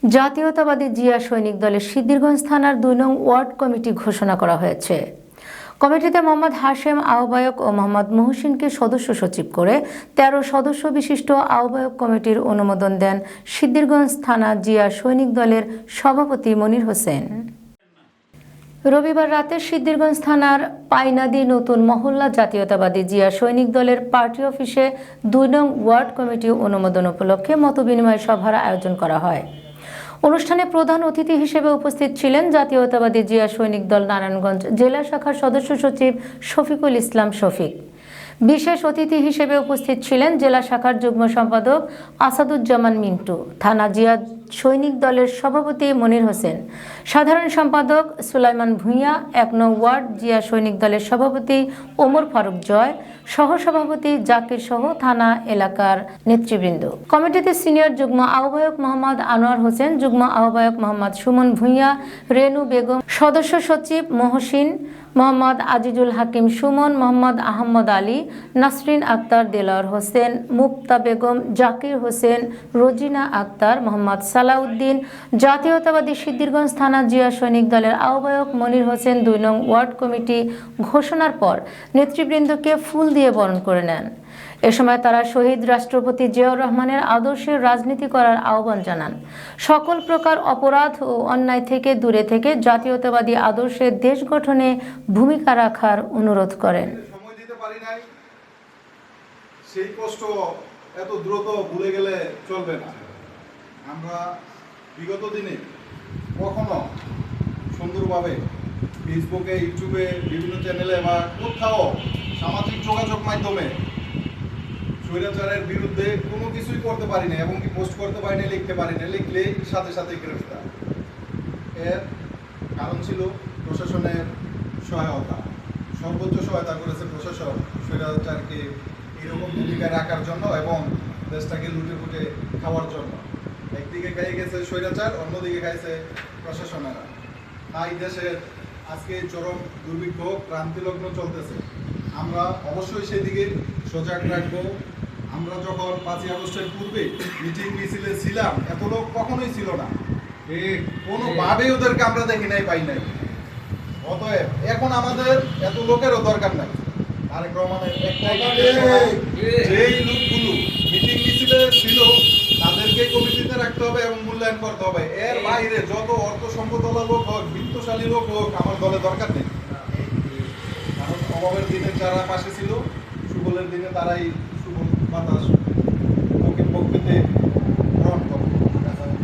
জাতীয়তাবাদী জিয়া সৈনিক দলের সিদ্ধিরগঞ্জ থানার ২ নং ওয়ার্ড কমিটি ঘোষণা করা হয়েছে। কমিটিতে মোহাম্মদ হাশেম আহ্বায়ক ও মোহাম্মদ মুহসিনকে সদস্য সচিব করে ১৩ সদস্য বিশিষ্ট আহ্বায়ক কমিটির অনুমোদন দেন সিদ্ধিরগঞ্জ থানা জিয়া সৈনিক দলের সভাপতি মনির হোসেন। রবিবার রাতে সিদ্ধিরগঞ্জ থানার পাইনাদি নতুন মহল্লা জাতীয়তাবাদী জিয়া সৈনিক দলের পার্টি অফিসে ২ নং ওয়ার্ড কমিটি অনুমোদন উপলক্ষে মতবিনিময় সভার আয়োজন করা হয়। অনুষ্ঠানে প্রধান অতিথি হিসেবে উপস্থিত ছিলেন জাতীয়তাবাদী জিয়া সৈনিক দল নারায়ণগঞ্জ জেলা শাখার সদস্য সচিব শফিকুল ইসলাম শফিক। বিশেষ অতিথি হিসেবে উপস্থিত ছিলেন জেলা শাখার যুগ্ম সম্পাদক আসাদুজ্জামান মিন্টু, থানা জিয়া সৈনিক দলের সভাপতি মনির হোসেন, সাধারণ সম্পাদক সুলাইমান ভূঁইয়া, ১ নং ওয়ার্ড জিয়া সৈনিক দলের সভাপতি ওমর ফারুক জয়, সহসভাপতি জাকির সহ থানা এলাকার নেতৃবৃন্দ। কমিটিতে সিনিয়র যুগ্ম আহ্বায়ক মোহাম্মদ আনোয়ার হোসেন, যুগ্ম আহ্বায়ক মোহাম্মদ সুমন ভূঁইয়া, রেনু বেগম, সদস্য সচিব মহসিন, মোহাম্মদ আজিজুল হাকিম সুমন, মোহাম্মদ আহমদ আলী, নাসরিন আক্তার, দেলাওয়ার হোসেন, মুক্তা বেগম, জাকির হোসেন, রোজিনা আক্তার, মোহাম্মদ সালাউদ্দিন, জাতীয়তাবাদী সিদ্ধিরগঞ্জ থানা জিয়া সৈনিক দলের আহ্বায়ক মনির হোসেন ২ নং ওয়ার্ড কমিটি ঘোষণার পর নেতৃবৃন্দকে ফুল দিয়ে বরণ করে নেন। এ সময় তারা শহীদ রাষ্ট্রপতি জিয়াউর রহমানের আদর্শের রাজনীতি করার আহ্বান জানান। সকল প্রকার অপরাধ ও অন্যায় থেকে দূরে থেকে জাতীয়তাবাদী আদর্শের দেশ গঠনে ভূমিকা রাখার অনুরোধ করেন। সময় দিতে পারি নাই, সেই কষ্ট এত দ্রুত ভুলে গেলে চলবে না। আমরা বিগত দিনে কখনো সুন্দরভাবে ফেসবুকে, ইউটিউবে, বিভিন্ন চ্যানেলে বা কোথাও সামাজিক যোগাযোগ মাধ্যমে স্বৈরাচারের বিরুদ্ধে কোনো কিছুই করতে পারি না, এবং কি পোস্ট করতে পারি না, লিখতে পারি না। লিখলেই সাথে সাথে গ্রেফতার। এর কারণ ছিল প্রশাসনের সহায়তা। সর্বোচ্চ সহায়তা করেছে প্রশাসন স্বৈরাচারকে এরকম ভূমিকায় রাখার জন্য এবং দেশটাকে লুটে ফুটে খাওয়ার জন্য। একদিকে খাইয়ে গেছে স্বৈরাচার, অন্যদিকে খাইছে প্রশাসনেরা। তাই দেশের আজকে চরম দুর্ভিক্ষ, ক্রান্তিলগ্ন চলতেছে। আমরা অবশ্যই সেদিকে সজাগ রাখবো। আমরা যখন ৫ই আগস্টের পূর্বে মিটিং মিছিলে ছিলাম, এত লোক কখনোই ছিল না। কোনোভাবে ওদেরকে আমরা দেখি নাই, পাই নাই। অতএব এখন আমাদের এত লোকেরও দরকার নাই। তারেক রহমানের একটাই যেই লোকগুলো মিটিং মিছিলে ছিল তাদেরকে কমিটিতে রাখতে হবে এবং মূল্যায়ন করতে হবে। এর বাইরে যত অর্থ সম্পদওয়ালা লোক হোক, বিত্তশালী লোক হোক, আমার দলে দরকার নেই। কারণ অভাবের দিনে যারা পাশে ছিল, সুবলের দিনে তারাই সুবল বাতাস পক্ষেতে গ্রহণ করবে।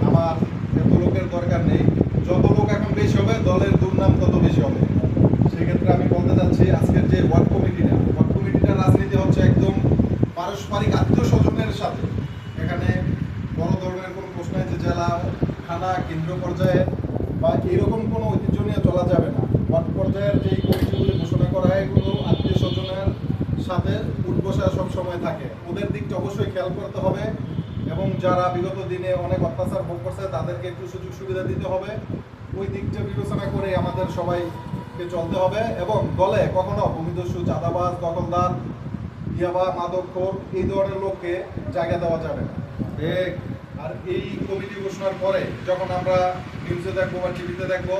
আমার এত লোকের দরকার নেই। যত লোক এখন বেশি হবে, দলের দুর্নাম তত বেশি হবে। সেক্ষেত্রে আমি বলতে চাচ্ছি, আজকের যে ওয়ার্ড কমিটিটার রাজনীতি হচ্ছে একদম পারস্পরিক আত্মীয় স্বজনের সাথে। এখানে বড় ধরনের কোনো প্রশ্ন আছে জেলা, থানা, কেন্দ্রীয় পর্যায়ে বা এরকম কোনো ঐতিহ্য নিয়ে চলা যাবে না। ওয়ার্ড পর্যায়ের যে কমিটিগুলি ঘোষণা করা হয়, এগুলো আত্মীয় স্বজনের সাথে উঠবসা সবসময় থাকে। ওদের দিকটা অবশ্যই খেয়াল করতে হবে এবং যারা বিগত দিনে অনেক অত্যাচার ভোগ করছে তাদেরকে একটু সুযোগ সুবিধা দিতে হবে। ওই দিকটা বিবেচনা করে আমাদের সবাইকে চলতে হবে এবং দলে কখনো ভূমিদস্যু, চাঁদাবাজ, দখলদার, ইয়াবা, মাদকখোর এই ধরনের লোককে জায়গা দেওয়া যাবে না। আর এই কমিটি ঘোষণার পরে যখন আমরা নিউজে দেখবো বা টিভিতে দেখবো,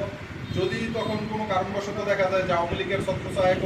যদি তখন কোনো কারণবশত দেখা যায় যে আওয়ামী লীগের ছত্রছায়ায়